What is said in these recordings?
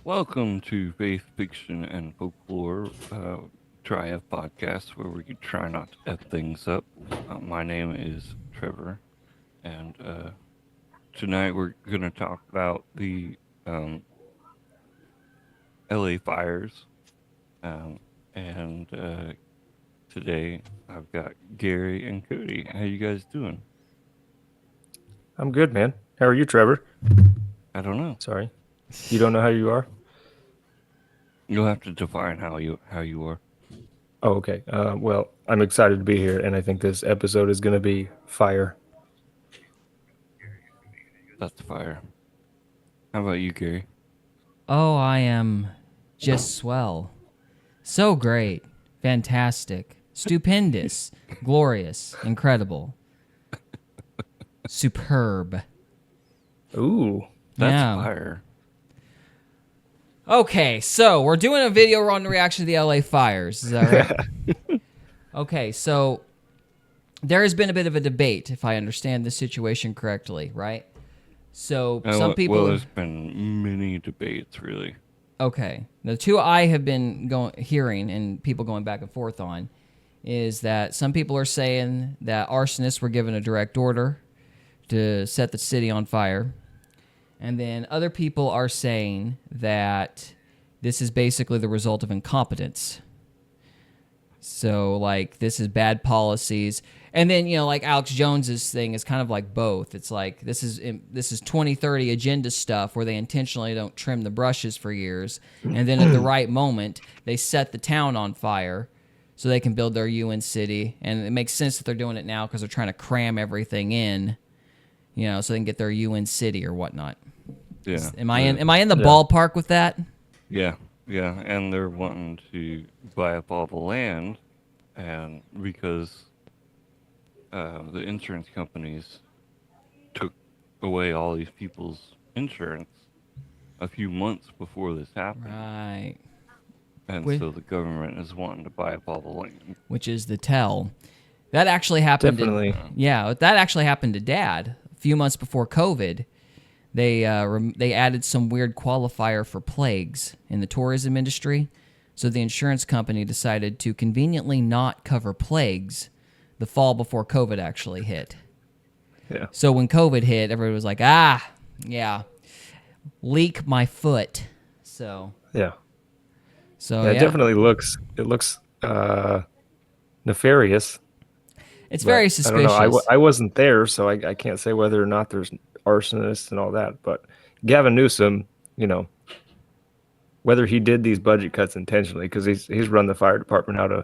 Welcome to Faith, Fiction, and Folklore Triad podcast, where we try not to F things up. My name is Trevor, and tonight we're going to talk about the LA fires. And today I've got Gary and Cody. How you guys doing? I'm good, man. How are you, Trevor? I don't know. Sorry. You don't know how you are? You'll have to define how you are. Oh, okay. Well, I'm excited to be here, and I think this episode is going to be fire. That's fire. How about you, Gary? Oh, I am just swell. So great. Fantastic. Stupendous. Glorious. Incredible. Superb. Ooh. That's fire. Okay, so we're doing a video on the reaction to the LA fires. Is that right? Okay, so there has been a bit of a debate, if I understand the situation correctly, right? So some people... Well, there's been many debates, really. Okay. The two I have been hearing and people going back and forth on is that some people are saying that arsonists were given a direct order to set the city on fire. And then other people are saying that this is basically the result of incompetence. So, like, this is bad policies. And then, like Alex Jones's thing is kind of like both. It's like this is 2030 agenda stuff where they intentionally don't trim the brushes for years. And then at the right moment, they set the town on fire so they can build their UN city. And it makes sense that they're doing it now because they're trying to cram everything in, so they can get their UN city or whatnot. Yeah. Am I in the ballpark with that? Yeah. And they're wanting to buy up all the land, and because the insurance companies took away all these people's insurance a few months before this happened. Right. And so the government is wanting to buy up all the land. Which is the tell. That actually happened. Definitely. That actually happened to Dad a few months before COVID. They added some weird qualifier for plagues in the tourism industry. So the insurance company decided to conveniently not cover plagues the fall before COVID actually hit. Yeah. So when COVID hit, everybody was like, leak my foot. So Yeah. So It definitely looks nefarious. It's very suspicious. I don't know. I wasn't there, so I can't say whether or not there's arsonists and all that. But Gavin Newsom, whether he did these budget cuts intentionally, because he's run the fire department out of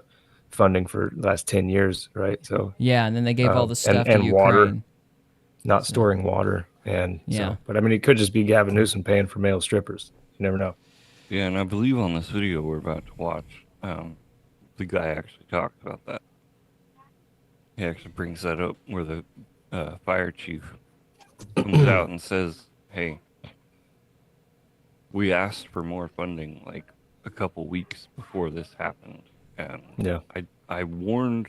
funding for the last 10 years, right? So yeah, and then they gave all the stuff and to Ukraine. Water, not storing water, and but I mean, it could just be Gavin Newsom paying for male strippers. You never know. Yeah, and I believe on this video we're about to watch, the guy actually talked about that. He actually brings that up where the fire chief comes out and says, hey, we asked for more funding like a couple weeks before this happened. And I warned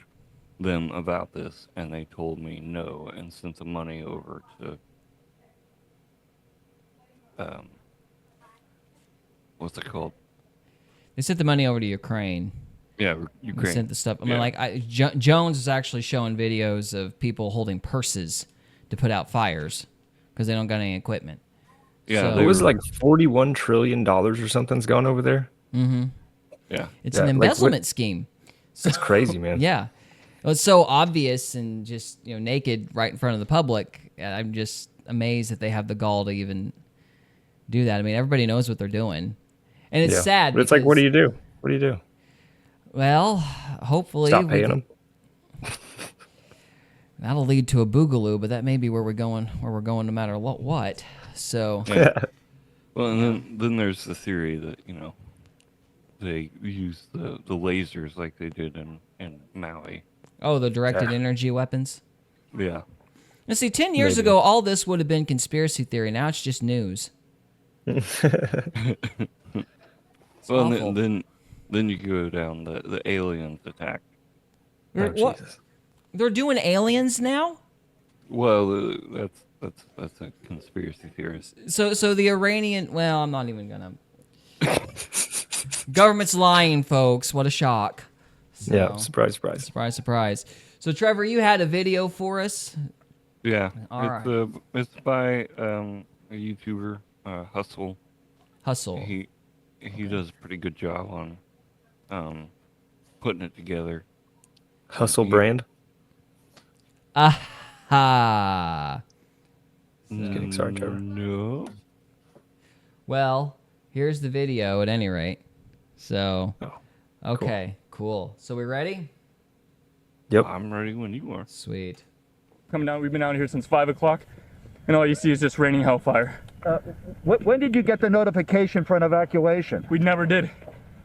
them about this, and they told me no and sent the money over to what's it called? They sent the money over to Ukraine. Yeah, Ukraine. They sent the stuff. I mean, Jones is actually showing videos of people holding purses to put out fires because they don't got any equipment. Yeah, So, it was like $41 trillion or something's gone over there. Mm-hmm. Yeah, it's an embezzlement scheme. That's crazy, man. Yeah, it's so obvious and just naked right in front of the public. I'm just amazed that they have the gall to even do that. I mean, everybody knows what they're doing, and it's sad. But it's like, what do you do? What do you do? Well, hopefully stop paying them. That'll lead to a boogaloo, but that may be where we're going. Where we're going, no matter what. So. Yeah. Well, and then there's the theory that they use the lasers like they did in Maui. Oh, the directed energy weapons. Yeah. Now, see, 10 years ago, all this would have been conspiracy theory. Now it's just news. Well, and then you go down the aliens attack. What? Jesus. They're doing aliens now? Well, that's a conspiracy theorist. So the Iranian. Well, I'm not even gonna. Government's lying, folks. What a shock. So, Yeah, surprise, surprise. Surprise, surprise. So, Trevor, you had a video for us. Yeah, All right. It's by a YouTuber, Hustle. Hustle. He does a pretty good job on putting it together. Hustle brand. Aha. Just kidding. Sorry, Trevor. No. Well, here's the video at any rate. So, Oh, okay, cool. So, we ready? Yep. I'm ready when you are. Sweet. Coming down, we've been out here since 5 o'clock, and all you see is just raining hellfire. When did you get the notification for an evacuation? We never did.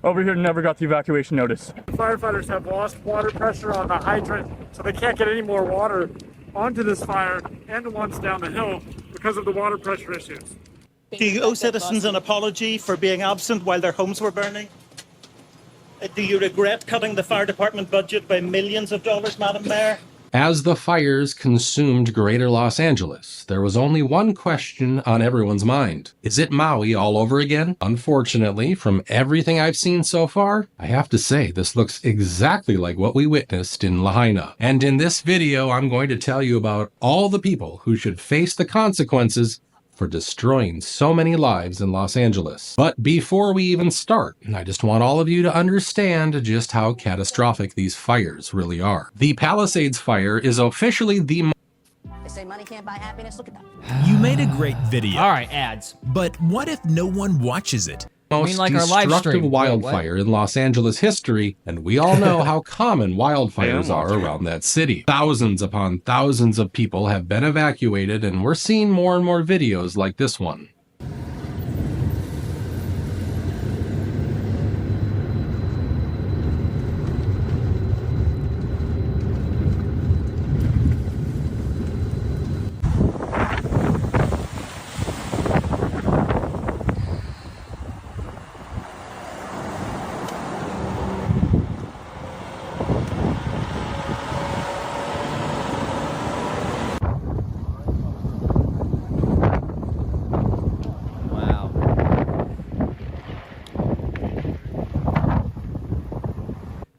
Over here, never got the evacuation notice. Firefighters have lost water pressure on the hydrant, so they can't get any more water onto this fire and the ones down the hill because of the water pressure issues. Do you owe citizens an apology for being absent while their homes were burning? Do you regret cutting the fire department budget by millions of dollars, Madam Mayor? As the fires consumed Greater Los Angeles, there was only one question on everyone's mind. Is it Maui all over again? Unfortunately, from everything I've seen so far, I have to say this looks exactly like what we witnessed in Lahaina. And in this video, I'm going to tell you about all the people who should face the consequences for destroying so many lives in Los Angeles. But before we even start, I just want all of you to understand just how catastrophic these fires really are. The Palisades fire is officially the They say money can't buy happiness. Look at that. You made a great video. All right, ads. But what if no one watches it? most like our live destructive stream. wildfire in Los Angeles history, and we all know how common wildfires are around that city. Thousands upon thousands of people have been evacuated, and we're seeing more and more videos like this one.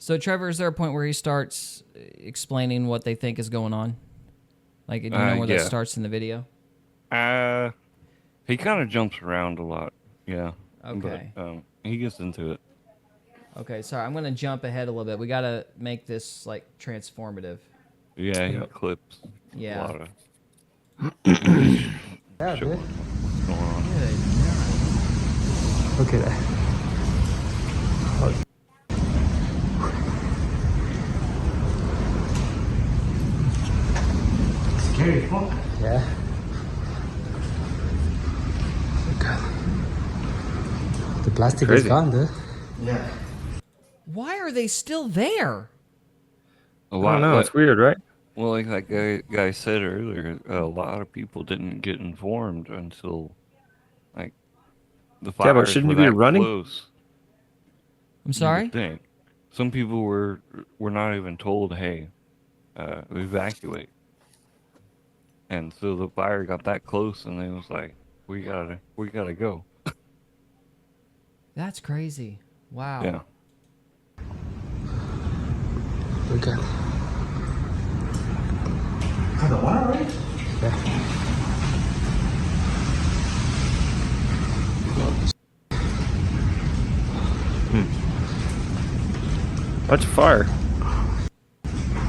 So, Trevor, is there a point where he starts explaining what they think is going on? Like, do you know where that starts in the video? He kind of jumps around a lot. Yeah. Okay. But, he gets into it. Okay, sorry. I'm going to jump ahead a little bit. We got to make this, like, transformative. Yeah, he clips. Yeah. A lot of... Yeah, sure. dude. What's going on? Look at that. Scary, huh? Yeah. The plastic is gone, dude. Yeah. Why are they still there? A lot. I don't know. It's weird, right? Well, like that guy said earlier, a lot of people didn't get informed until, like, the fires but shouldn't were you be that running? close. I'm sorry? You would think. Some people were not even told, hey, evacuate. And so the fire got that close, and they was like, we gotta go. That's crazy. Wow. Yeah. Okay. The one already? Bunch of fire.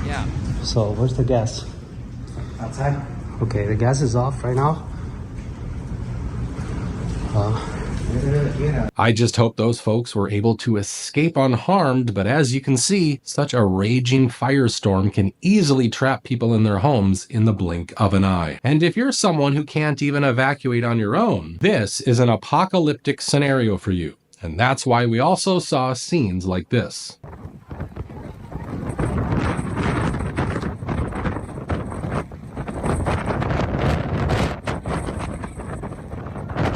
Yeah. So, where's the gas? Outside? Okay, the gas is off right now. I just hope those folks were able to escape unharmed, but as you can see, such a raging firestorm can easily trap people in their homes in the blink of an eye. And if you're someone who can't even evacuate on your own, this is an apocalyptic scenario for you. And that's why we also saw scenes like this.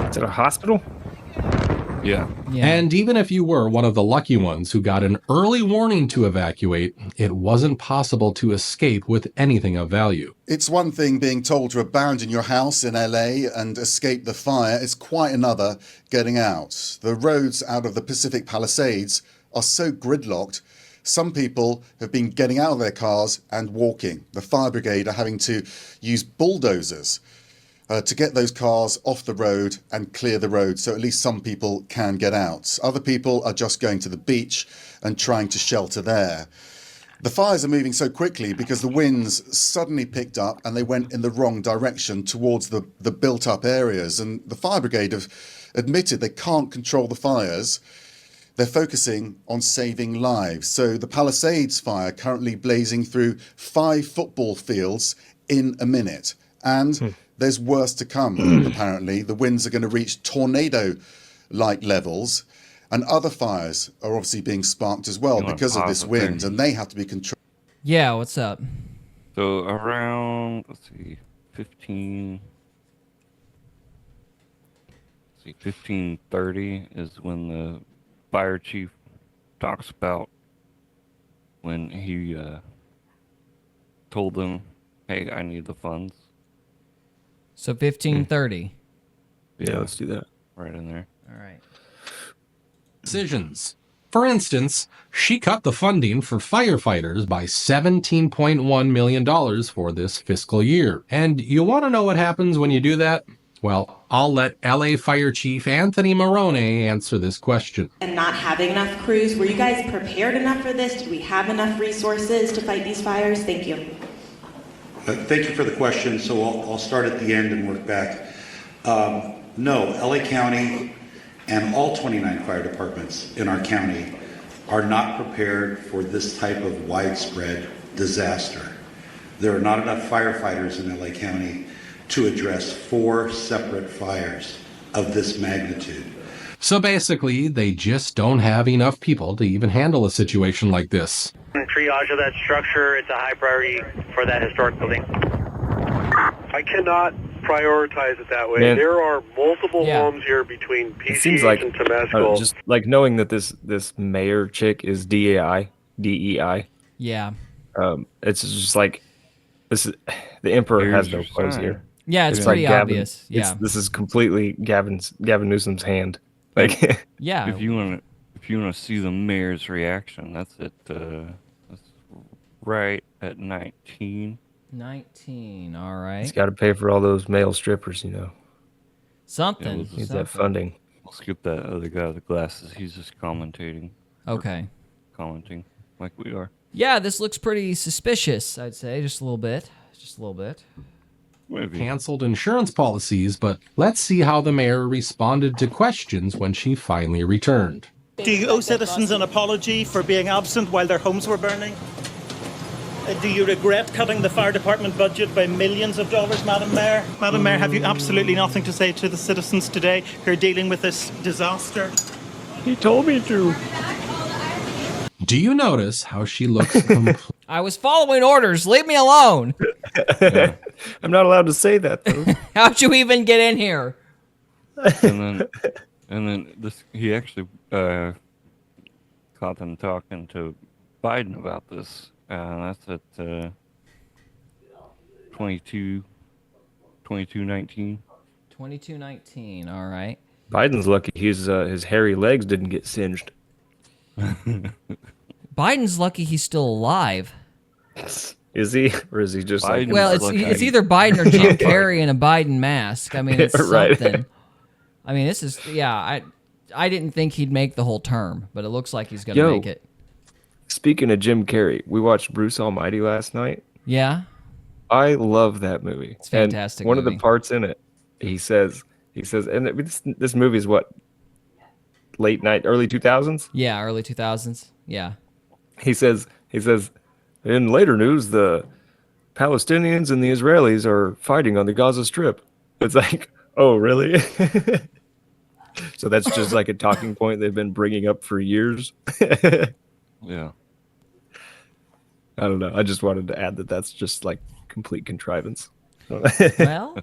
Is it a hospital? Yeah. Yeah. And even if you were one of the lucky ones who got an early warning to evacuate, it wasn't possible to escape with anything of value. It's one thing being told to abandon your house in LA and escape the fire. It's quite another getting out. The roads out of the Pacific Palisades are so gridlocked, some people have been getting out of their cars and walking. The fire brigade are having to use bulldozers to get those cars off the road and clear the road so at least some people can get out. Other people are just going to the beach and trying to shelter there. The fires are moving so quickly because the winds suddenly picked up and they went in the wrong direction towards the built-up areas. And the fire brigade have admitted they can't control the fires. They're focusing on saving lives. So the Palisades fire currently blazing through 5 football fields in a minute. And there's worse to come, apparently. The winds are going to reach tornado-like levels. And other fires are obviously being sparked as well because of this wind. And they have to be controlled. Yeah, what's up? So around, let's see, 15:30 is when the fire chief talks about when he told them, hey, I need the funds. So 15:30. Yeah, let's do that. Right in there. All right. Decisions. For instance, she cut the funding for firefighters by $17.1 million for this fiscal year. And you want to know what happens when you do that? Well, I'll let LA Fire Chief Anthony Marone answer this question. And not having enough crews, were you guys prepared enough for this? Did we have enough resources to fight these fires? Thank you. Thank you for the question. So I'll start at the end and work back. No, LA County and all 29 fire departments in our county are not prepared for this type of widespread disaster. There are not enough firefighters in LA County to address 4 separate fires of this magnitude. So basically, they just don't have enough people to even handle a situation like this. Triage of that structure, it's a high priority for that historic building. I cannot prioritize it that way. Man. There are multiple homes here between It seems PCH like and Temescal. just like knowing that this mayor chick is DEI. Yeah. It's just like this is the emperor has no clothes here. Yeah, it's pretty obvious. Yeah. This is completely Gavin Newsom's hand. Like yeah. If you want to see the mayor's reaction, that's right at 19. 19. All right. He's got to pay for all those male strippers, you know. Something. Needs that funding. We'll skip that other guy with the glasses. He's just commentating. Okay. Commenting like we are. Yeah, this looks pretty suspicious, I'd say. Just a little bit. Just a little bit. Maybe. Canceled insurance policies, but let's see how the mayor responded to questions when she finally returned. Do you owe citizens an apology for being absent while their homes were burning? Do you regret cutting the fire department budget by millions of dollars, Madam Mayor? Madam Mayor, have you absolutely nothing to say to the citizens today who are dealing with this disaster? He told me to. Do you notice how she looks I was following orders. Leave me alone. I'm not allowed to say that, though. How'd you even get in here? And then this he actually caught them talking to Biden about this. That's at 22:19. 22:19. All right. Biden's lucky his hairy legs didn't get singed. Biden's lucky he's still alive. Is he, or is he just like? Well, it's either Biden or Jim Carrey in a Biden mask. I mean, it's Right. something. I mean, this is I didn't think he'd make the whole term, but it looks like he's gonna make it. Speaking of Jim Carrey, we watched Bruce Almighty last night. Yeah. I love that movie. It's a fantastic. And one movie. of the parts in it, he says, and this movie is what, late night, early 2000s? Yeah, early 2000s. Yeah. He says, in later news, the Palestinians and the Israelis are fighting on the Gaza Strip. It's like, oh, really? So that's just like a talking point they've been bringing up for years. Yeah. I don't know. I just wanted to add that that's just like complete contrivance. Well,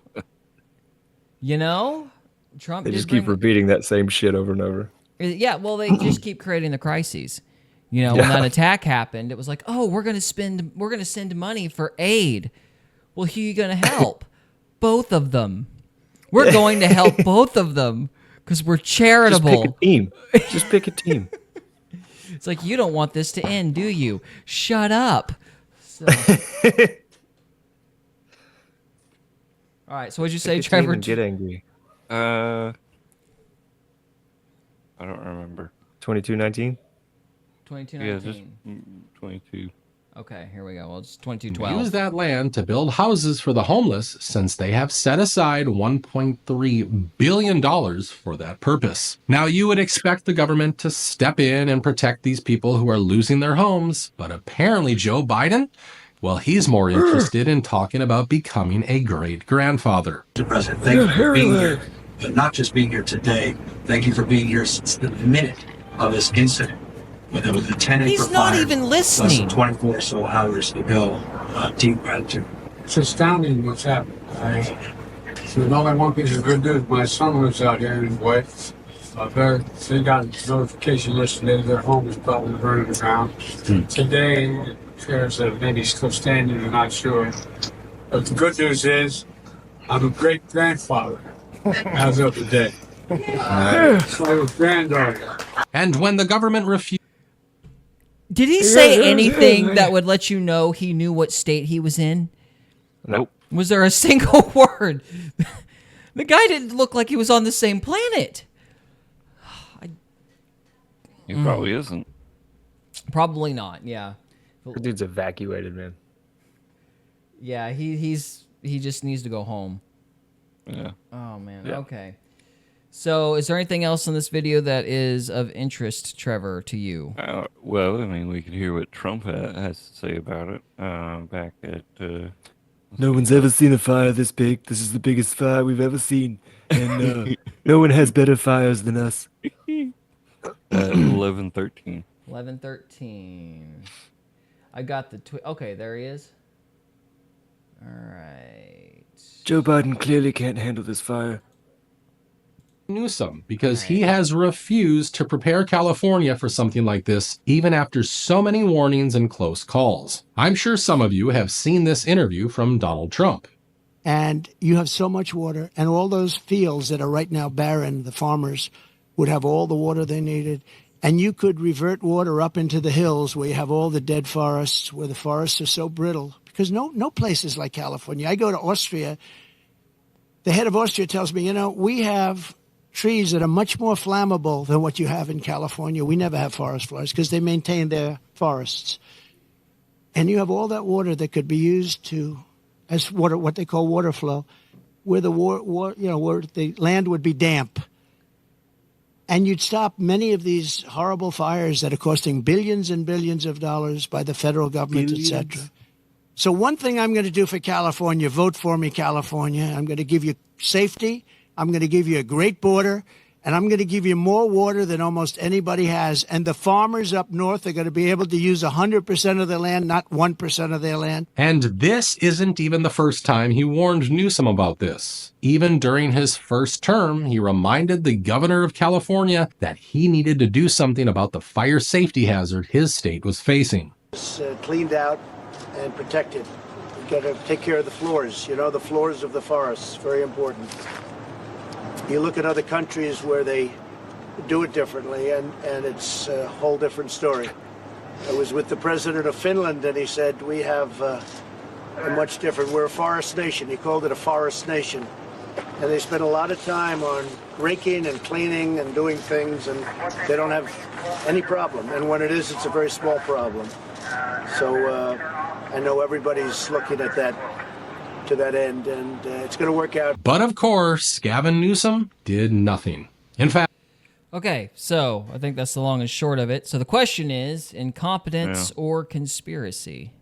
you know, Trump They did just keep bring- repeating that same shit over and over. Yeah, well, they just keep creating the crises. You know, when that attack happened, it was like, oh, we're gonna send money for aid. Well, who are you gonna help? Both of them. We're going to help both of them because we're charitable. Just pick a team. Just pick a team. It's like, you don't want this to end, do you? Shut up. So. All right. So what'd you say, Pick a team Trevor? and get angry. I don't remember. 2219. 2219. Yeah, just 22. Okay, here we go. Well, it's 2212. Use that land to build houses for the homeless since they have set aside $1.3 billion for that purpose. Now, you would expect the government to step in and protect these people who are losing their homes, but apparently Joe Biden, well, he's more interested in talking about becoming a great-grandfather. Mr. President, thank you for being here, but not just being here today. Thank you for being here since the minute of this incident. When there was a 10 He's not even listening. Less than 24 or so hours to go. Deep gratitude. It's astounding what's happened. So there's only one piece of good news. My son lives out here and his wife. They got notification yesterday their home is probably burning down. Today, it appears that maybe still standing, they're not sure. But the good news is, I'm a great-grandfather as of today. So granddaughter. And when the government refused... Did he say anything that would let you know he knew what state he was in? Nope. Was there a single word? The guy didn't look like he was on the same planet. He probably isn't. Probably not, yeah. The dude's evacuated, man. Yeah, he just needs to go home. Yeah. Oh, man. Yeah. Okay. So, is there anything else in this video that is of interest, Trevor, to you? Well, I mean, we could hear what Trump has to say about it back at... No one's ever seen a fire this big. This is the biggest fire we've ever seen. And no one has better fires than us. 11:13. 11:13. I got the okay, there he is. All right. Joe Biden clearly can't handle this fire. Newsom, because he has refused to prepare California for something like this, even after so many warnings and close calls. I'm sure some of you have seen this interview from Donald Trump. And you have so much water, and all those fields that are right now barren, the farmers would have all the water they needed, and you could revert water up into the hills where you have all the dead forests, where the forests are so brittle, because no place is like California. I go to Austria. The head of Austria tells me, we have trees that are much more flammable than what you have in California. We never have forest fires because they maintain their forests. And you have all that water that could be used as water, what they call water flow, where where the land would be damp. And you'd stop many of these horrible fires that are costing billions and billions of dollars by the federal government, etc. So one thing I'm going to do for California, vote for me, California. I'm going to give you safety. I'm going to give you a great border, and I'm going to give you more water than almost anybody has. And the farmers up north are going to be able to use 100% of their land, not 1% of their land. And this isn't even the first time he warned Newsom about this. Even during his first term, he reminded the governor of California that he needed to do something about the fire safety hazard his state was facing. It's cleaned out and protected. You've got to take care of the floors, the floors of the forests, very important. You look at other countries where they do it differently, and it's a whole different story. I was with the president of Finland, and he said, we have a much different, we're a forest nation. He called it a forest nation. And they spend a lot of time on raking and cleaning and doing things, and they don't have any problem. And when it is, it's a very small problem. So I know everybody's looking at that to that end, and it's going to work out. But of course, Gavin Newsom did nothing. In fact... Okay, so I think that's the long and short of it. So the question is, incompetence or conspiracy?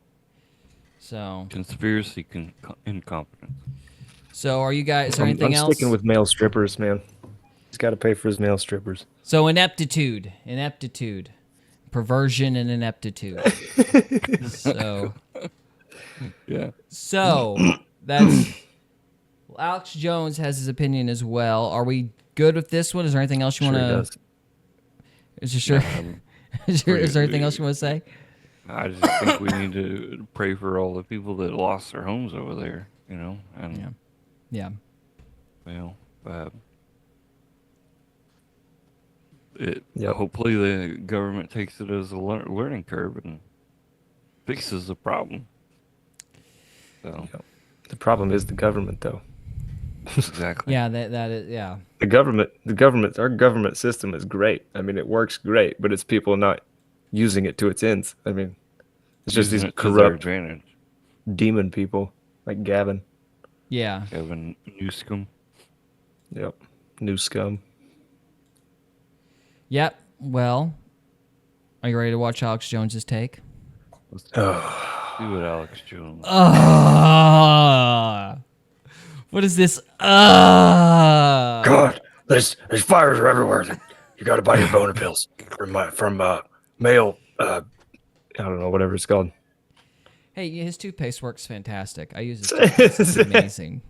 So Conspiracy, incompetence. So are you guys, is there anything else? I'm sticking with male strippers, man. He's got to pay for his male strippers. So ineptitude, perversion and ineptitude. So... Yeah. So that's Alex Jones has his opinion as well. Are we good with this one? Is there anything else you Sure want he to? does. Is there anything else you want to say? I just think we need to pray for all the people that lost their homes over there, you know, and Yeah. well, hopefully the government takes it as a learning curve and fixes the problem. So the problem is the government, though. Exactly. Yeah, that is Our government system is great. I mean, it works great, but it's people not using it to its ends. I mean, it's just Using these it to their corrupt advantage. demon people like Gavin. Yeah. Gavin Newscomb. Yep. New scum. Yep. Well, are you ready to watch Alex Jones's take? Let's do it, Alex Jones. What is this? God, there's fires are everywhere. You got to buy your boner pills from male. I don't know, whatever it's called. Hey, his toothpaste works fantastic. I use his toothpaste. It's amazing.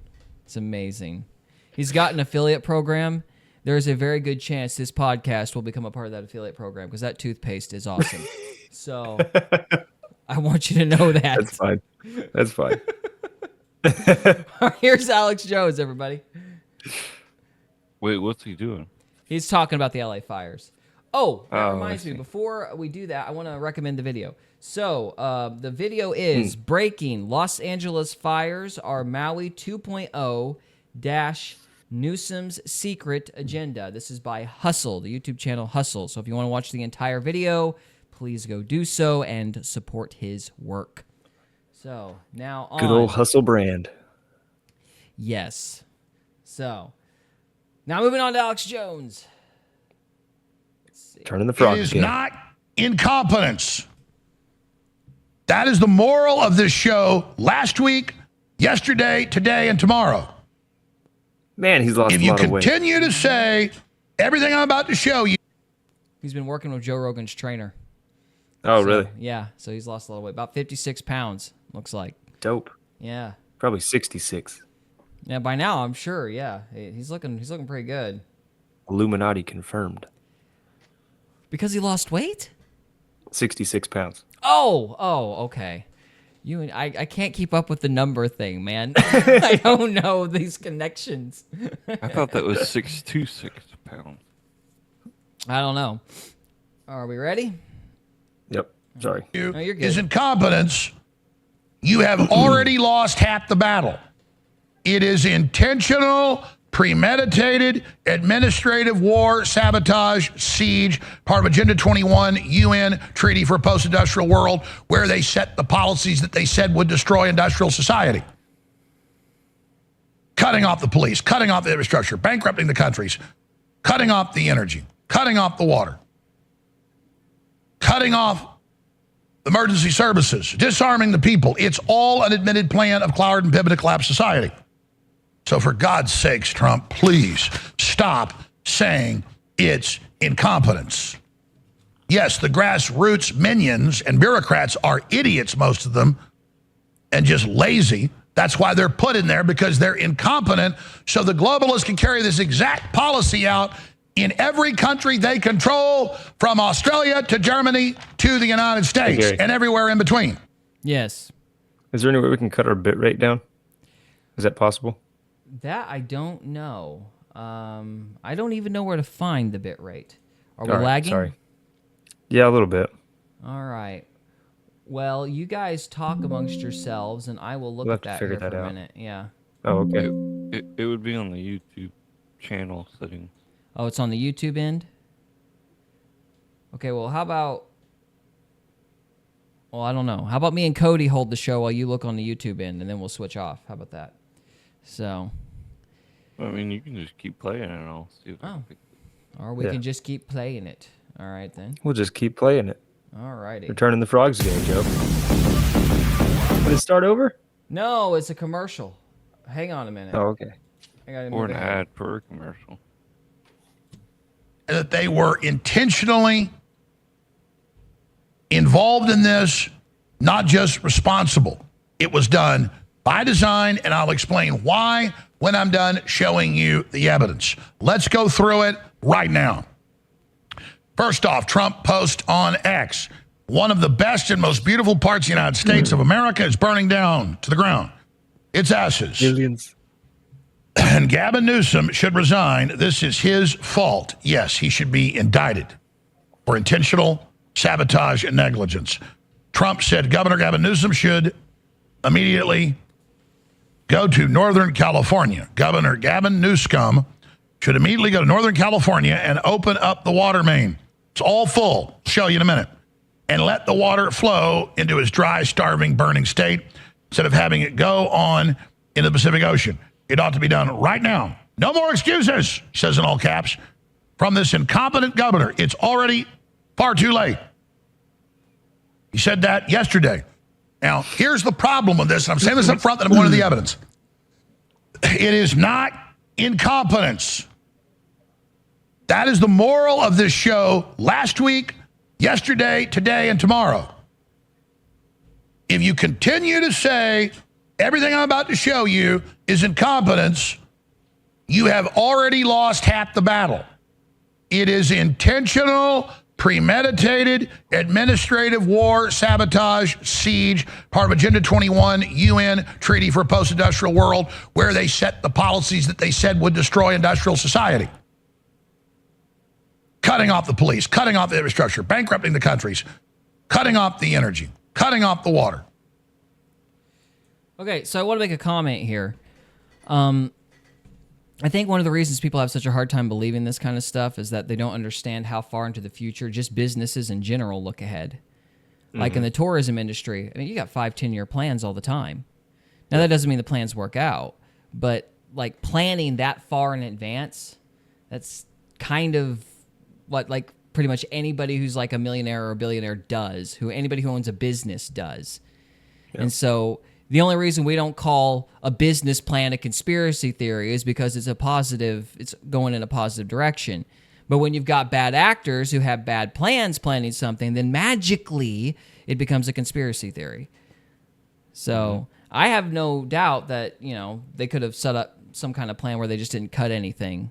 It's amazing. He's got an affiliate program. There is a very good chance this podcast will become a part of that affiliate program because that toothpaste is awesome. So I want you to know that. That's fine. That's fine. Here's Alex Jones, everybody. Wait, what's he doing? He's talking about the LA fires. Oh, that Oh, reminds I me. see. Before we do that, I want to recommend the video. So the video is Breaking Los Angeles Fires Are Maui 2.0 Newsom's Secret Agenda. This is by Hustle, the YouTube channel Hustle. So if you want to watch the entire video, please go do so and support his work. So now on. Good old Hustle brand. Yes. So now moving on to Alex Jones. Turning the frog It is again. not incompetence. That is the moral of this show last week, yesterday, today, and tomorrow. Man, he's lost If a you lot of weight. continue to say everything I'm about to show you. He's been working with Joe Rogan's trainer. Oh, So, really? Yeah. So he's lost a lot of weight. About 56 pounds, looks like. Dope. Yeah. Probably 66. Yeah, by now, I'm sure. Yeah. He's looking pretty good. Illuminati confirmed. Because he lost weight? 66 pounds. Oh, okay. You and I can't keep up with the number thing, man. I don't know these connections. I thought that was 626 pounds. I don't know. Are we ready? Yep. Sorry. No, you're good. Is incompetence. You have already lost half the battle. It is intentional, premeditated, administrative war, sabotage, siege, part of Agenda 21, UN Treaty for a Post-Industrial World, where they set the policies that they said would destroy industrial society. Cutting off the police, cutting off the infrastructure, bankrupting the countries, cutting off the energy, cutting off the water, cutting off emergency services, disarming the people. It's all an admitted plan of Cloward and Piven to collapse society. So for God's sakes, Trump, please stop saying it's incompetence. Yes, the grassroots minions and bureaucrats are idiots, most of them, and just lazy. That's why they're put in there, because they're incompetent, so the globalists can carry this exact policy out in every country they control, from Australia to Germany to the United States, Gary. and everywhere in between. Yes. Is there any way we can cut our bit rate down? Is that possible? That I don't know. I don't even know where to find the bit rate. Are we All right, lagging? Sorry. Yeah, a little bit. All right. Well, you guys talk amongst yourselves, and I will look We'll at have that to here figure for that a out. minute. Yeah. Oh, okay. It would be on the YouTube channel settings. Oh, it's on the YouTube end? Okay, well, how about... Well, I don't know. How about me and Cody hold the show while you look on the YouTube end, and then we'll switch off. How about that? So... I mean, you can just keep playing it and I'll see if I Oh. can fix it. Or we Yeah. can just keep playing it. All right, then. We'll just keep playing it. All righty. Returning the frogs again, Joe. Did it start over? No, it's a commercial. Hang on a minute. Oh, okay. I gotta Or move an ahead. ad for a commercial. That they were intentionally involved in this, not just responsible. It was done by design, and I'll explain why when I'm done showing you the evidence. Let's go through it right now. First off, Trump post on X. One of the best and most beautiful parts of the United States of America is burning down to the ground. Its ashes. Millions. And Gavin Newsom should resign. This is his fault. Yes, he should be indicted for intentional sabotage and negligence. Trump said Governor Gavin Newsom should immediately go to Northern California. Governor Gavin Newsom should immediately go to Northern California and open up the water main. It's all full. I'll show you in a minute. And let the water flow into his dry, starving, burning state instead of having it go on into the Pacific Ocean. It ought to be done right now. No more excuses, he says in all caps, from this incompetent governor. It's already far too late. He said that yesterday. Now, here's the problem with this. And I'm saying this up front, that I'm going to the evidence. It is not incompetence. That is the moral of this show last week, yesterday, today, and tomorrow. If you continue to say everything I'm about to show you is incompetence, you have already lost half the battle. It is intentional, premeditated, administrative war, sabotage, siege, part of Agenda 21, UN Treaty for a Post-Industrial World, where they set the policies that they said would destroy industrial society. Cutting off the police, cutting off the infrastructure, bankrupting the countries, cutting off the energy, cutting off the water. Okay, so I want to make a comment here. I think one of the reasons people have such a hard time believing this kind of stuff is that they don't understand how far into the future just businesses in general look ahead. Like in the tourism industry, I mean, you got 5-10 year plans all the time. Now, that doesn't mean the plans work out, but like planning that far in advance, that's kind of what like pretty much anybody who's like a millionaire or a billionaire does, anybody who owns a business does. Yeah. And so the only reason we don't call a business plan a conspiracy theory is because it's going in a positive direction. But when you've got bad actors who have bad plans planning something, then magically it becomes a conspiracy theory. So I have no doubt that, they could have set up some kind of plan where they just didn't cut anything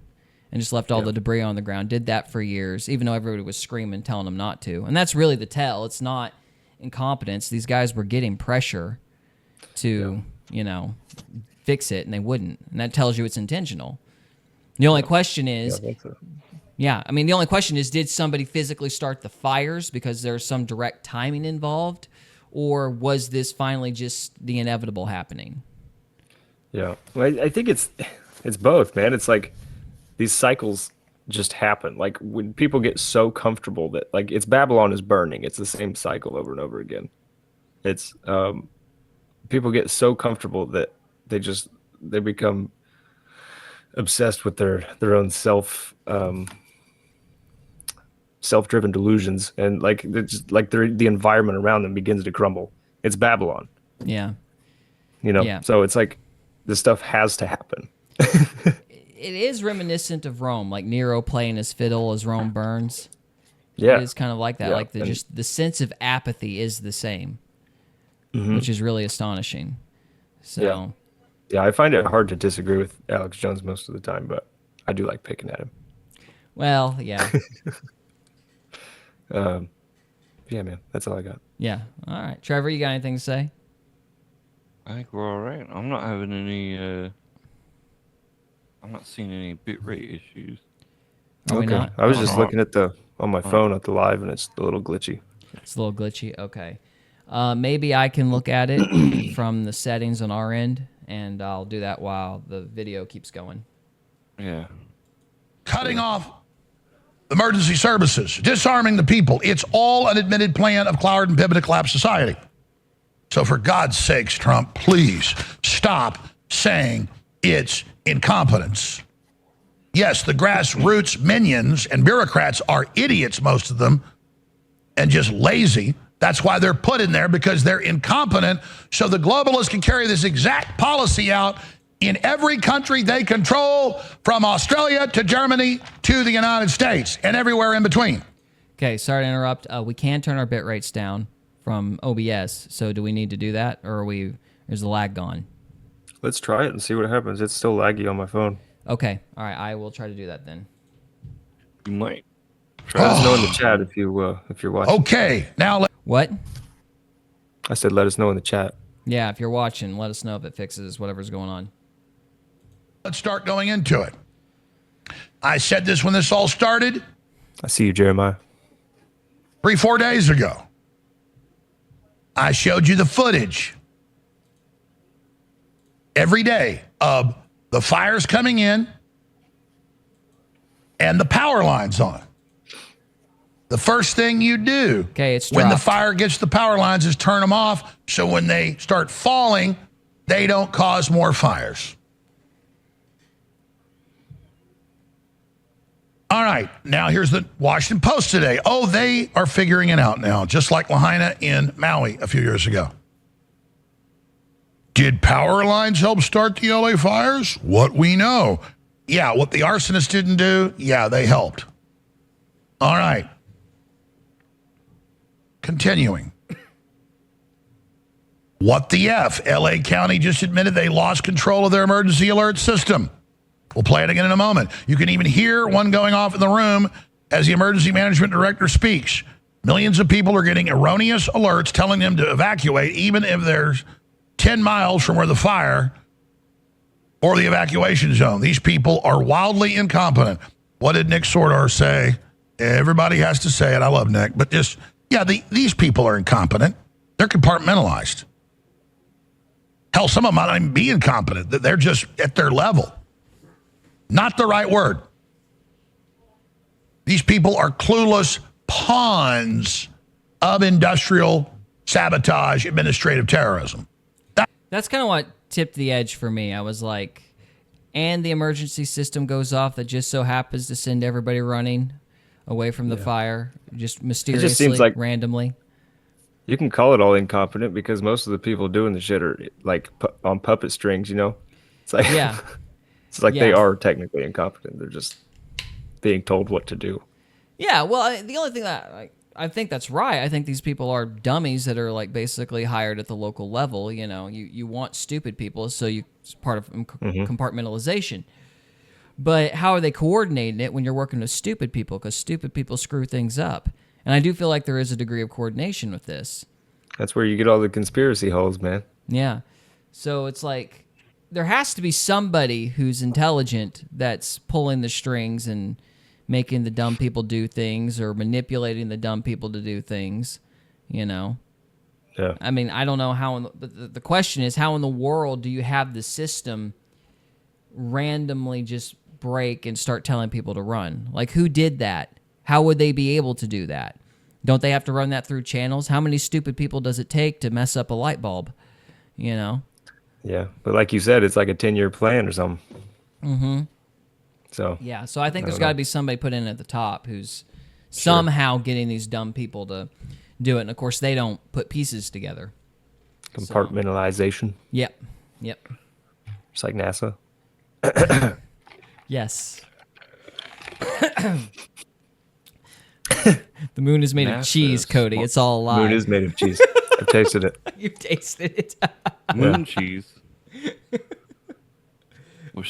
and just left all the debris on the ground, did that for years, even though everybody was screaming, telling them not to. And that's really the tell. It's not incompetence. These guys were getting pressure to, fix it, and they wouldn't. And that tells you it's intentional. The only question is, the only question is, did somebody physically start the fires because there's some direct timing involved, or was this finally just the inevitable happening? Yeah, well, I think it's both, man. It's like these cycles just happen. Like when people get so comfortable that like it's Babylon is burning, it's the same cycle over and over again. It's people get so comfortable that they become obsessed with their own self-driven delusions, and like the environment around them begins to crumble. It's Babylon. Yeah. So it's like this stuff has to happen. It is reminiscent of Rome, like Nero playing his fiddle as Rome burns. Yeah. It is kind of like that. Like the sense of apathy is the same, which is really astonishing. So, yeah, I find it hard to disagree with Alex Jones most of the time, but I do like picking at him. Well, yeah. Yeah, man, that's all I got. Yeah. All right. Trevor, you got anything to say? I think we're all right. I'm not having any, I'm not seeing any bitrate issues. Are we not? I was just looking at on my phone at the live, and it's a little glitchy. It's a little glitchy. Okay. Maybe I can look at it from the settings on our end, and I'll do that while the video keeps going. Yeah. Cutting off emergency services, disarming the people. It's all an admitted plan of Cloward and Piven to collapse society. So for God's sakes, Trump, please stop saying it's incompetence. Yes, the grassroots minions and bureaucrats are idiots, most of them, and just lazy. That's why they're put in there, because they're incompetent, so the globalists can carry this exact policy out in every country they control, from Australia to Germany to the United States and everywhere in between. Okay, sorry to interrupt. We can turn our bit rates down from OBS, so do we need to do that, or is the lag gone? Let's try it and see what happens. It's still laggy on my phone. Okay. All right. I will try to do that then. You might. Let us know in the chat if you're watching. Okay, now What? I said let us know in the chat. Yeah, if you're watching, let us know if it fixes whatever's going on. let's start going into it. I said this when this all started. I see you, Jeremiah. 3-4 days ago. I showed you the footage every day of the fires coming in and the power lines on. The first thing you do when the fire gets the power lines is turn them off, so when they start falling, they don't cause more fires. All right, now here's the Washington Post today. Oh, they are figuring it out now, just like Lahaina in Maui a few years ago. Did power lines help start the LA fires? What we know. Yeah, what the arsonists didn't do, yeah, they helped. All right. Continuing. What the F? LA County just admitted they lost control of their emergency alert system. We'll play it again in a moment. You can even hear one going off in the room as the emergency management director speaks. Millions of people are getting erroneous alerts telling them to evacuate, even if there's 10 miles from where the fire or the evacuation zone. These people are wildly incompetent. What did Nick Sordar say? Everybody has to say it. I love Nick. But just, yeah, these people are incompetent. They're compartmentalized. Hell, some of them might not even be incompetent. They're just at their level. Not the right word. These people are clueless pawns of industrial sabotage, administrative terrorism. That's kind of what tipped the edge for me. I was like, and the emergency system goes off that just so happens to send everybody running away from the fire, just mysteriously, It just seems like randomly. You can call it all incompetent because most of the people doing the shit are like on puppet strings, you know? It's like, yeah. It's like Yeah. they are technically incompetent. They're just being told what to do. Yeah, well, the only thing that I think that's right. I think these people are dummies that are like basically hired at the local level. You know, you want stupid people, so it's part of compartmentalization. But how are they coordinating it when you're working with stupid people? Because stupid people screw things up. And I do feel like there is a degree of coordination with this. That's where you get all the conspiracy holes, man. Yeah. So it's like there has to be somebody who's intelligent that's pulling the strings and making the dumb people do things or manipulating the dumb people to do things, you know? Yeah. I mean, I don't know how, but the question is, how in the world do you have the system randomly just break and start telling people to run? Like, who did that? How would they be able to do that? Don't they have to run that through channels? How many stupid people does it take to mess up a light bulb? You know? Yeah, but like you said, it's like a 10-year plan or something. Mm-hmm. So yeah, so I think there's don't got to know. be somebody put in at the top who's somehow getting these dumb people to do it. And of course, they don't put pieces together. Compartmentalization. Yep. Yep. Just like NASA. Yes. The moon is made of cheese, Cody. It's all a lie. Moon is made of cheese. I tasted it. You tasted it. Moon cheese.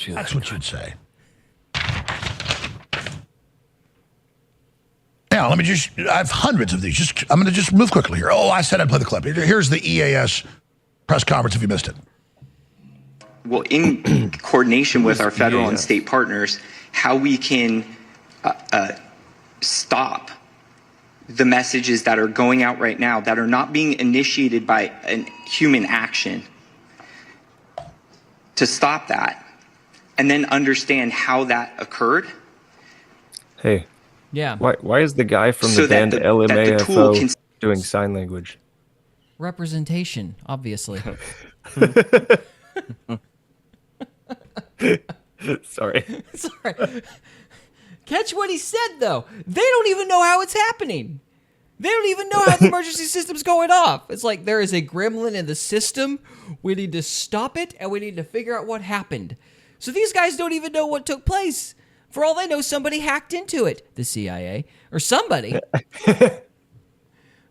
That's what you'd say. Now, let me just, I have hundreds of these. I'm going to just move quickly here. Oh, I said I'd play the clip. Here's the EAS press conference if you missed it. Well, in coordination with our federal and state partners, how we can stop the messages that are going out right now that are not being initiated by a human action, to stop that and then understand how that occurred. Hey. Yeah. Why is the guy from So the that band the tool LMAFO can- doing sign language? Representation, obviously. Sorry. Sorry. Catch what he said, though. They don't even know how it's happening. They don't even know how the emergency system's going off. It's like there is a gremlin in the system. We need to stop it, and we need to figure out what happened. So these guys don't even know what took place. For all they know, somebody hacked into it. The CIA. Or somebody.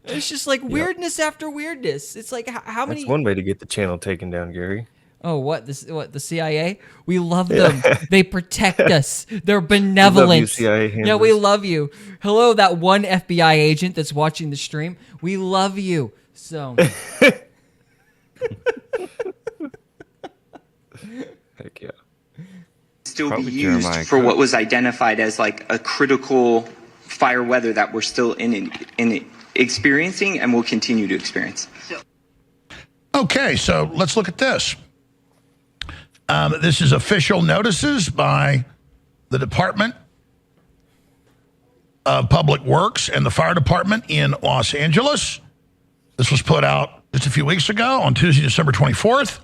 It's just like weirdness after weirdness. It's like how many... That's one way to get the channel taken down, Gary. Oh, what? The CIA? We love them. They protect us. They're benevolent. We love you, CIA yeah, we love you. Hello, that one FBI agent that's watching the stream. We love you. So. Heck yeah. Still Probably be used Jeremiah for Cook. what was identified as like a critical fire weather that we're still experiencing and will continue to experience. Okay, so let's look at this. This is official notices by the Department of Public Works and the Fire Department in Los Angeles. This was put out just a few weeks ago on Tuesday, December 24th.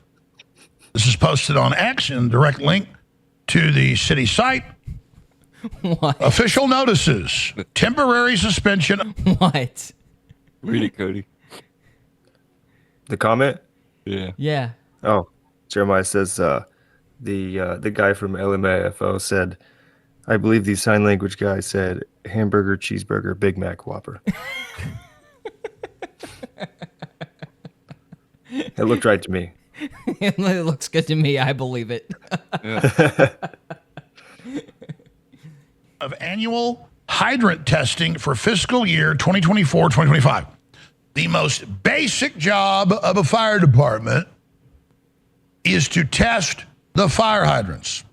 This is posted on X and direct link to the city site. What? Official notices. Temporary suspension. What? Read it, Cody. The comment? Yeah. Yeah. Oh, Jeremiah says the guy from LMAFO said, I believe the sign language guy said hamburger, cheeseburger, Big Mac, Whopper. It looked right to me. It looks good to me. I believe it. Of annual hydrant testing for fiscal year 2024-2025. The most basic job of a fire department is to test the fire hydrants.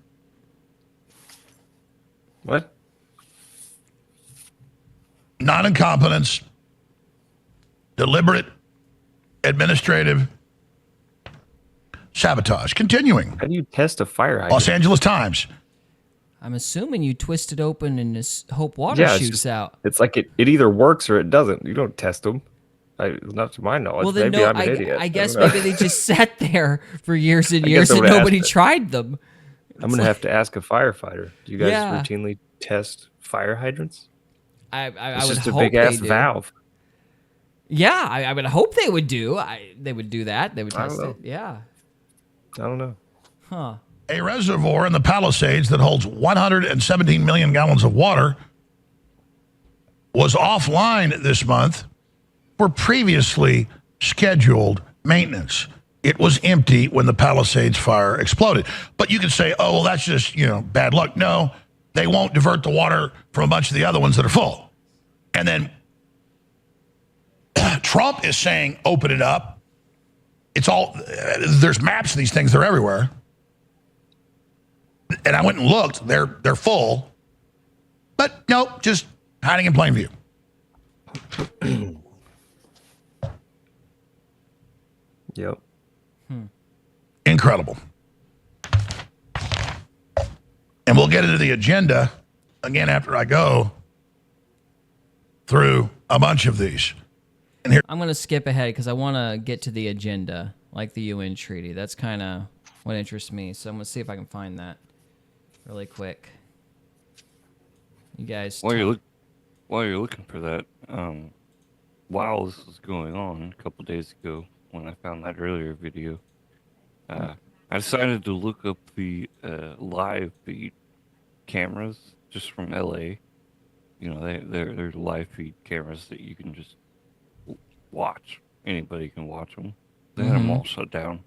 What? Non-incompetence, deliberate administrative sabotage. Continuing. How do you test a fire hydrant? Los Angeles Times. I'm assuming you twist it open and this hope water it's shoots just- out. It's like it either works or it doesn't. You don't test them. Not to my knowledge. Well, then Maybe no, I'm an idiot. I guess don't know. maybe they just sat there for years and I years guess I and would nobody ask it. tried them. I'm going to have to ask a firefighter. Do you guys Yeah. routinely test fire hydrants? I It's would just a hope big ass they do. valve. Yeah, I would hope they would do. They would do that. They would I don't test know. it. Yeah. I don't know. Huh. A reservoir in the Palisades that holds 117 million gallons of water was offline this month for previously scheduled maintenance. It was empty when the Palisades fire exploded. But you could say, oh, well, that's just, bad luck. No, they won't divert the water from a bunch of the other ones that are full. And then Trump is saying, open it up. It's all, there's maps of these things. They're everywhere. And I went and looked. They're full. But nope, just hiding in plain view. Yep. Incredible. And we'll get into the agenda again after I go through a bunch of these. And here, I'm going to skip ahead because I want to get to the agenda, like the UN treaty. That's kind of what interests me. So I'm going to see if I can find that really quick. You guys. While you're looking for that, while this was going on a couple days ago, when I found that earlier video, I decided to look up the live feed cameras just from LA. They're live feed cameras that you can just watch. Anybody can watch them. They had them all shut down.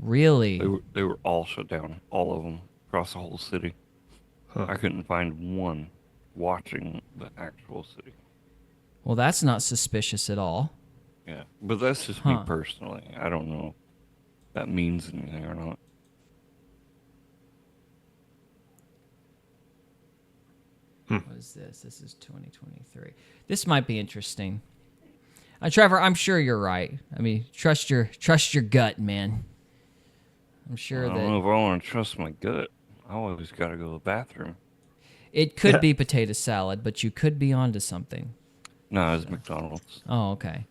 Really? They were all shut down, all of them across the whole city. I couldn't find one watching the actual city. Well, that's not suspicious at all. Yeah, but that's just me personally. I don't know if that means anything or not. What is this? This is 2023. This might be interesting. Trevor, I'm sure you're right. I mean, trust your gut, man. I'm sure I don't know if I want to trust my gut. I always got to go to the bathroom. It could be potato salad, but you could be onto something. No, it's McDonald's. Oh, okay.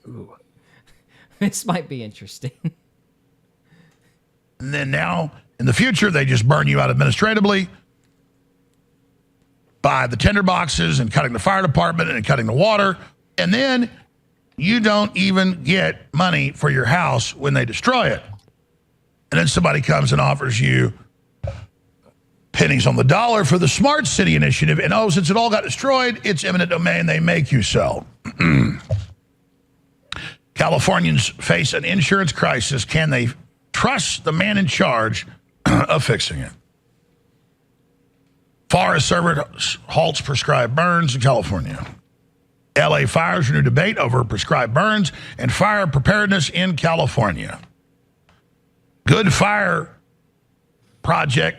Ooh. This might be interesting. and then now, in the future, they just burn you out administratively by the tender boxes and cutting the fire department and cutting the water. And then you don't even get money for your house when they destroy it. And then somebody comes and offers you pennies on the dollar for the Smart City Initiative. And since it all got destroyed, it's eminent domain. They make you sell. Californians face an insurance crisis. Can they trusts the man in charge of fixing it. Forest Service halts prescribed burns in California. LA fires renew debate over prescribed burns and fire preparedness in California. Good Fire Project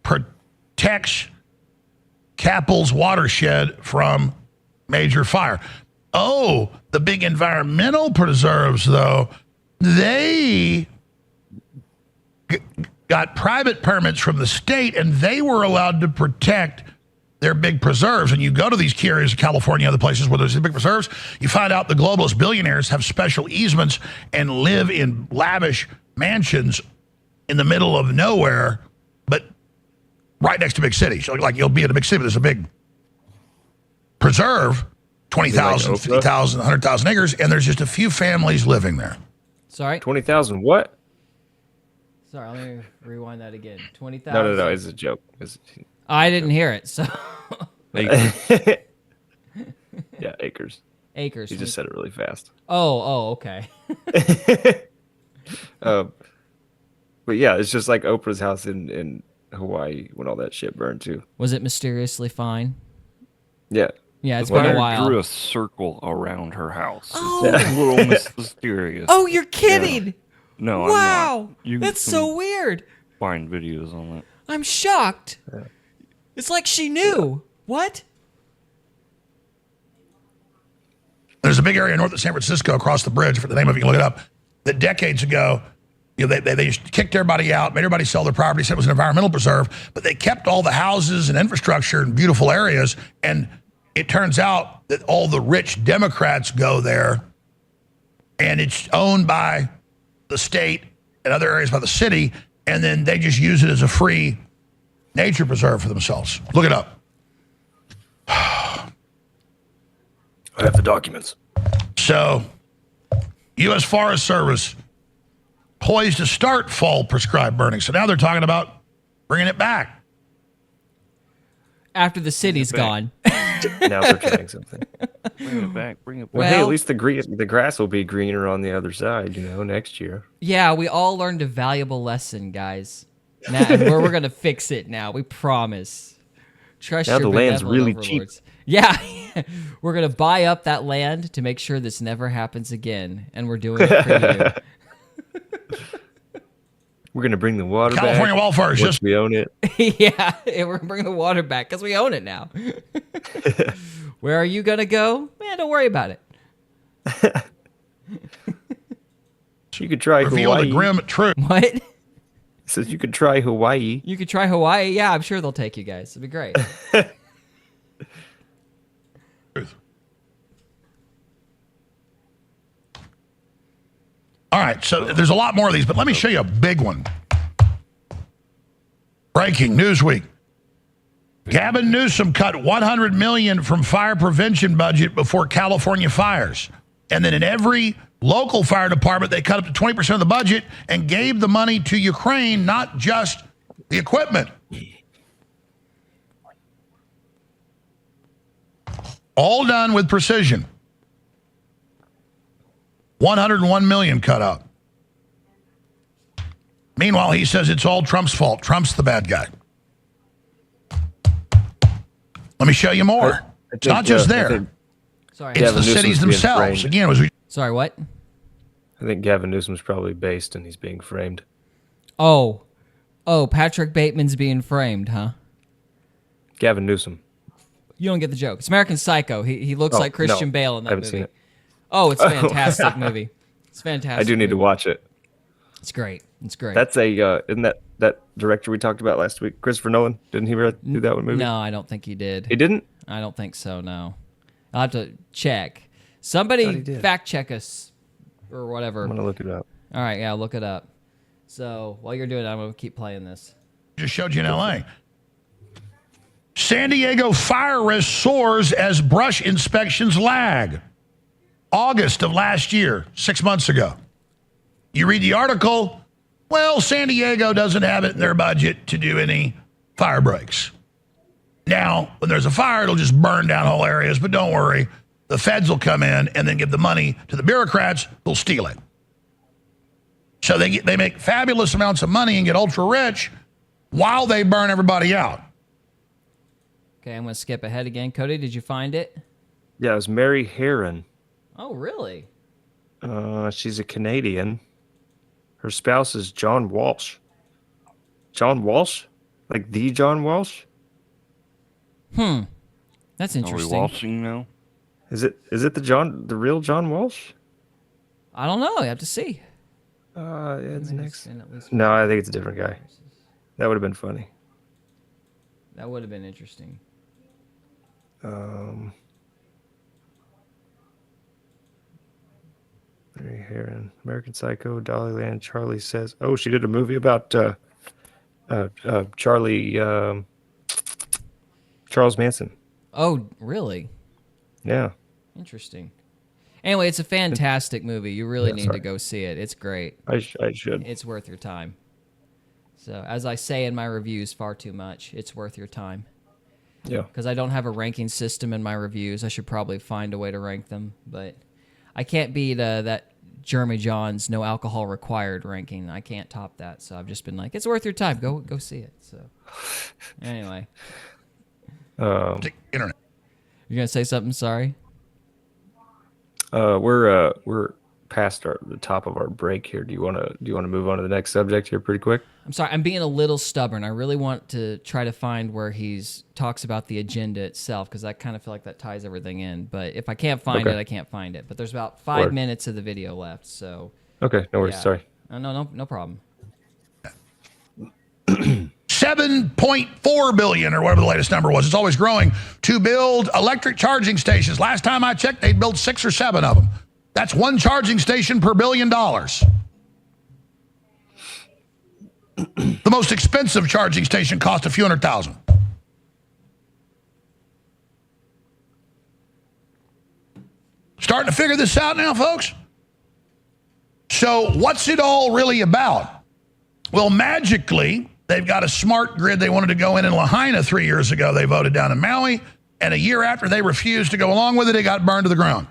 protects Capel's watershed from major fire. Oh, the big environmental preserves, though, they got private permits from the state, and they were allowed to protect their big preserves. And you go to these key areas of California, other places where there's big preserves, you find out the globalist billionaires have special easements and live in lavish mansions in the middle of nowhere, but right next to big cities. Like you'll be in a big city, but there's a big preserve, 20,000, 50,000, 100,000 acres, and there's just a few families living there. Sorry? 20,000 what? Sorry, let me rewind that again. 20,000. No, it's a joke. I didn't hear it, so. Yeah, acres. Acres. You just said it really fast. Oh, okay. But yeah, it's just like Oprah's house in Hawaii when all that shit burned too. Was it mysteriously fine? Yeah. Yeah, it's been a while. Drew a circle around her house. Oh. It's a little mysterious. Oh, you're kidding. Yeah. No, wow. I'm not. That's so weird. Find videos on that. I'm shocked. Yeah. It's like she knew. What? There's a big area north of San Francisco across the bridge, for the name of it, you can look it up, that decades ago, they just kicked everybody out, made everybody sell their property, said it was an environmental preserve, but they kept all the houses and infrastructure in beautiful areas, and it turns out that all the rich Democrats go there, and it's owned by the state and other areas by the city, and then they just use it as a free nature preserve for themselves. Look it up. I have the documents. So, U.S. Forest Service poised to start fall prescribed burning. So now they're talking about bringing it back. After the city's gone. Now they're trying something. Bring it back. Bring it back. Well, hey, at least the grass will be greener on the other side, next year. Yeah, we all learned a valuable lesson, guys. Now, we're going to fix it now. We promise. Trust now your the land's benevolent really overlords. cheap. Yeah, we're going to buy up that land to make sure this never happens again, and we're doing it for you. We're going to bring the water California back. wildfires, just we own it. Yeah, we're going to bring the water back because we own it now. Where are you going to go? Man, don't worry about it. You could try reveal Hawaii. The grim truth. What? It says you could try Hawaii. You could try Hawaii. Yeah, I'm sure they'll take you guys. It'd be great. All right, so there's a lot more of these, but let me show you a big one. Breaking Newsweek. Gavin Newsom cut $100 million from fire prevention budget before California fires. And then in every local fire department, they cut up to 20% of the budget and gave the money to Ukraine, not just the equipment. All done with precision. 101 million cut out. Meanwhile, he says it's all Trump's fault. Trump's the bad guy. Let me show you more. It's not just there. Sorry. It's Gavin the Newsom's cities being themselves. framed. Again, was we Sorry, what? I think Gavin Newsom's probably based and he's being framed. Oh, Patrick Bateman's being framed, huh? Gavin Newsom. You don't get the joke. It's American Psycho. He looks like Christian Bale in that haven't movie. seen it. Oh, it's a fantastic movie. It's fantastic. I do need to watch it. It's great. It's great. That's isn't that director we talked about last week, Christopher Nolan? Didn't he do that one movie? No, I don't think he did. He didn't? I don't think so, no. I'll have to check. Somebody fact check us or whatever. I'm going to look it up. All right, yeah, look it up. So while you're doing it, I'm going to keep playing this. just showed you in L.A. San Diego fire risk soars as brush inspections lag. August of last year, 6 months ago. You read the article, well, San Diego doesn't have it in their budget to do any fire breaks. Now, when there's a fire, it'll just burn down whole areas, but don't worry. The feds will come in and then give the money to the bureaucrats who'll steal it. So they make fabulous amounts of money and get ultra rich while they burn everybody out. Okay, I'm going to skip ahead again. Cody, did you find it? Yeah, it was Mary Herron. Oh, really? She's a Canadian. Her spouse is John Walsh. John Walsh? Like the John Walsh? That's Are we interesting. waltzing now? Is it the real John Walsh? I don't know. You have to see. It's next. No, I think it's a different guy. That would have been funny. That would have been interesting. Mary Herron, American Psycho, Dollyland, Charlie Says. Oh, she did a movie about Charles Manson. Oh, really? Yeah. Interesting. Anyway, it's a fantastic movie. You really need sorry. to go see it. It's great. I should. It's worth your time. So, as I say in my reviews far too much, it's worth your time. Yeah. Because I don't have a ranking system in my reviews. I should probably find a way to rank them, but I can't beat that Jeremy John's no alcohol required ranking. I can't top that. So I've just been like, it's worth your time. Go see it. So anyway, Internet. You're gonna say something? Sorry. We're past the top of our break here. Do you want to move on to the next subject here pretty quick? I'm sorry. I'm being a little stubborn. I really want to try to find where he's talks about the agenda itself, because I kind of feel like that ties everything in. But if I can't find it, I can't find it. But there's about 5 minutes of the video left. So okay, no worries. yeah. Sorry. No problem. 7.4 billion, or whatever the latest number was. It's always growing, to build electric charging stations. Last time I checked, they'd build 6 or 7 of them. That's one charging station per $1 billion. The most expensive charging station cost a few $100,000. Starting to figure this out now, folks? So what's it all really about? Well, magically, they've got a smart grid they wanted to go in Lahaina 3 years ago. They voted down in Maui, and a year after they refused to go along with it, it got burned to the ground.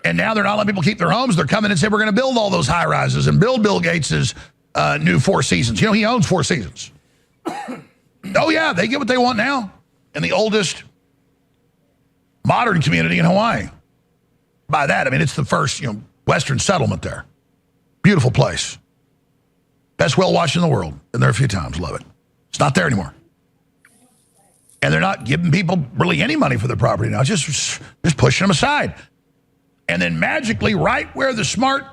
And now they're not letting people keep their homes. They're coming and saying, we're going to build all those high rises and build Bill Gates's new Four Seasons. You know, he owns Four Seasons. Oh, yeah, they get what they want now in the oldest modern community in Hawaii. By that, I mean, it's the first, Western settlement there. Beautiful place. Best whale watch in the world. Been there a few times. Love it. It's not there anymore. And they're not giving people really any money for their property now. Just pushing them aside. And then magically, right where the smart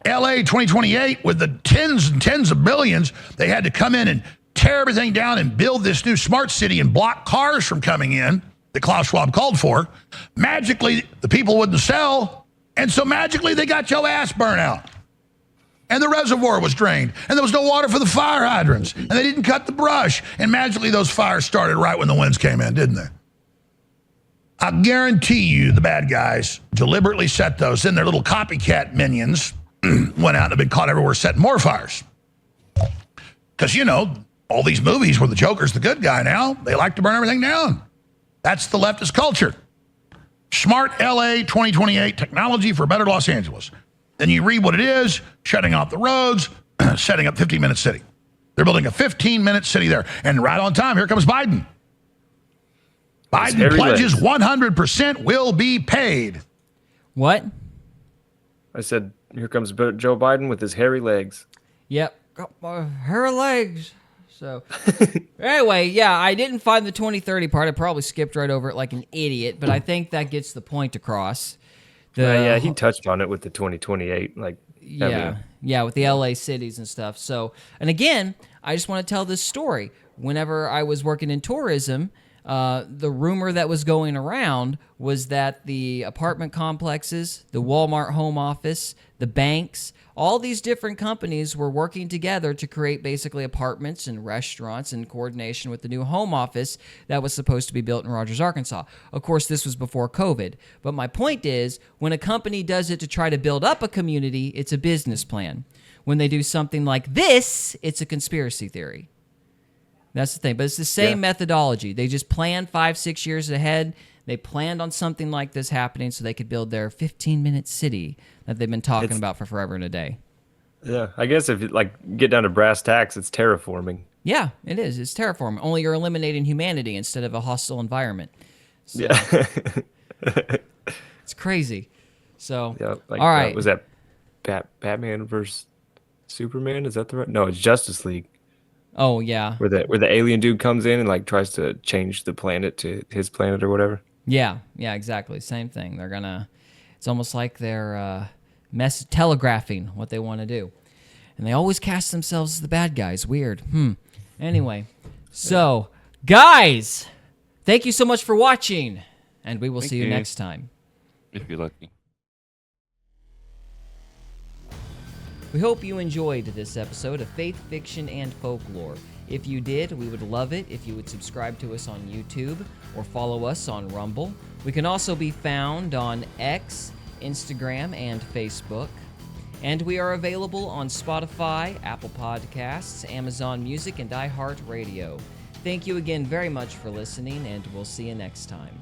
LA 2028 with the tens and tens of billions, they had to come in and tear everything down and build this new smart city and block cars from coming in that Klaus Schwab called for. Magically, the people wouldn't sell. And so magically, they got your ass burnt out. And the reservoir was drained. And there was no water for the fire hydrants. And they didn't cut the brush. And magically, those fires started right when the winds came in, didn't they? I guarantee you the bad guys deliberately set those. Then their little copycat minions went out and have been caught everywhere setting more fires. Because, all these movies where the Joker's the good guy now, they like to burn everything down. That's the leftist culture. Smart LA 2028 technology for better Los Angeles. Then you read what it is, shutting off the roads, setting up 15-minute city. They're building a 15-minute city there. And right on time, here comes Biden. Biden pledges 100% will be paid. What? I said, here comes Joe Biden with his hairy legs. Yep. Got my hairy legs. So, anyway, yeah, I didn't find the 2030 part. I probably skipped right over it like an idiot, but I think that gets the point across. Yeah, he touched on it with the 2028. Yeah, with the LA cities and stuff. So, and again, I just want to tell this story. Whenever I was working in tourism, the rumor that was going around was that the apartment complexes, the Walmart home office, the banks, all these different companies were working together to create basically apartments and restaurants in coordination with the new home office that was supposed to be built in Rogers, Arkansas. Of course, this was before COVID. But my point is, when a company does it to try to build up a community, it's a business plan. When they do something like this, it's a conspiracy theory. That's the thing. But it's the same methodology. They just plan 5-6 years ahead. They planned on something like this happening so they could build their 15-minute city that they've been talking about for forever and a day. Yeah, I guess if you get down to brass tacks, it's terraforming. Yeah, it is. It's terraforming. Only you're eliminating humanity instead of a hostile environment. So, Yeah. it's crazy. So, Yeah, all right. Was that Batman versus Superman? Is that the right? No, it's Justice League. Oh yeah. Where the alien dude comes in and tries to change the planet to his planet or whatever. Yeah, exactly. Same thing. They're gonna. It's almost like they're telegraphing what they want to do, and they always cast themselves as the bad guys. Weird. Anyway, so guys, thank you so much for watching, and we will see you next time. If you're lucky. We hope you enjoyed this episode of Faith, Fiction, and Folklore. If you did, we would love it if you would subscribe to us on YouTube or follow us on Rumble. We can also be found on X, Instagram, and Facebook. And we are available on Spotify, Apple Podcasts, Amazon Music, and iHeartRadio. Thank you again very much for listening, and we'll see you next time.